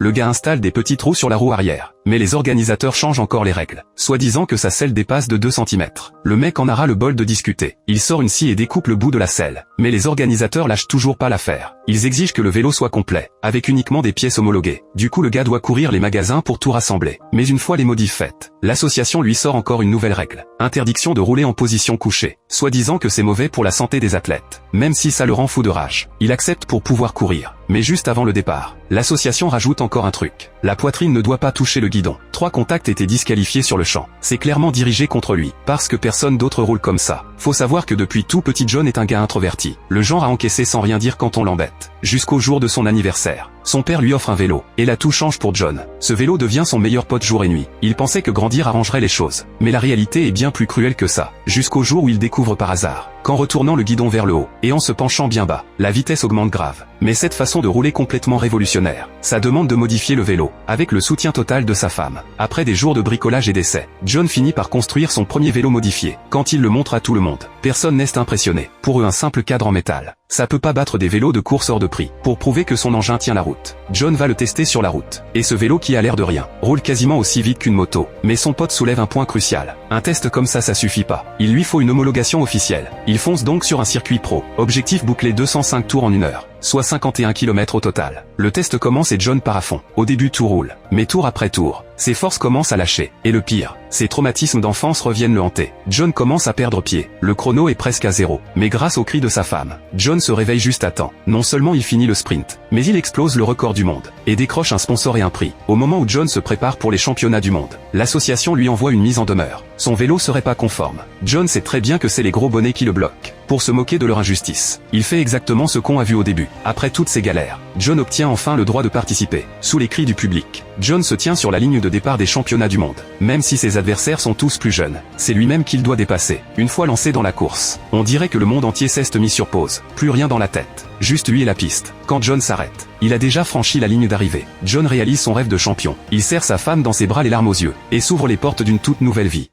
Le gars installe des petits trous sur la roue arrière. Mais les organisateurs changent encore les règles, soi-disant que sa selle dépasse de 2 cm. Le mec en a ras le bol de discuter. Il sort une scie et découpe le bout de la selle. Mais les organisateurs lâchent toujours pas l'affaire. Ils exigent que le vélo soit complet, avec uniquement des pièces homologuées. Du coup le gars doit courir les magasins pour tout rassembler. Mais une fois les modifs faites, l'association lui sort encore une nouvelle règle. Interdiction de rouler en position couchée, soi-disant que c'est mauvais pour la santé des athlètes. Même si ça le rend fou de rage, il accepte pour pouvoir courir. Mais juste avant le départ, l'association rajoute encore un truc. La poitrine ne doit pas toucher le guidon. 3 contacts étaient disqualifiés sur le champ. C'est clairement dirigé contre lui, parce que personne d'autre roule comme ça. Faut savoir que depuis tout petit John est un gars introverti. Le genre à encaisser sans rien dire quand on l'embête. Jusqu'au jour de son anniversaire. Son père lui offre un vélo, et là tout change pour John. Ce vélo devient son meilleur pote jour et nuit. Il pensait que grandir arrangerait les choses. Mais la réalité est bien plus cruelle que ça. Jusqu'au jour où il découvre par hasard qu'en retournant le guidon vers le haut, et en se penchant bien bas, la vitesse augmente grave. Mais cette façon de rouler complètement révolutionnaire, ça demande de modifier le vélo, avec le soutien total de sa femme. Après des jours de bricolage et d'essais, John finit par construire son premier vélo modifié. Quand il le montre à tout le monde, personne n'est impressionné. Pour eux un simple cadre en métal, ça peut pas battre des vélos de course hors de prix. Pour prouver que son engin tient la route, John va le tester sur la route. Et ce vélo qui a l'air de rien, roule quasiment aussi vite qu'une moto. Mais son pote soulève un point crucial. Un test comme ça suffit pas. Il lui faut une homologation officielle. Il fonce donc sur un circuit pro. Objectif boucler 205 tours en 1 heure. Soit 51 km au total. Le test commence et John part à fond. Au début tout roule. Mais tour après tour, ses forces commencent à lâcher. Et le pire, ses traumatismes d'enfance reviennent le hanter. John commence à perdre pied. Le chrono est presque à 0. Mais grâce aux cris de sa femme, John se réveille juste à temps. Non seulement il finit le sprint, mais il explose le record du monde. Et décroche un sponsor et un prix. Au moment où John se prépare pour les championnats du monde, l'association lui envoie une mise en demeure. Son vélo serait pas conforme. John sait très bien que c'est les gros bonnets qui le bloquent. Pour se moquer de leur injustice, il fait exactement ce qu'on a vu au début. Après toutes ces galères, John obtient enfin le droit de participer. Sous les cris du public, John se tient sur la ligne de départ des championnats du monde. Même si ses adversaires sont tous plus jeunes, c'est lui-même qu'il doit dépasser. Une fois lancé dans la course, on dirait que le monde entier s'est mis sur pause. Plus rien dans la tête. Juste lui et la piste. Quand John s'arrête, il a déjà franchi la ligne d'arrivée. John réalise son rêve de champion. Il serre sa femme dans ses bras les larmes aux yeux, et s'ouvre les portes d'une toute nouvelle vie.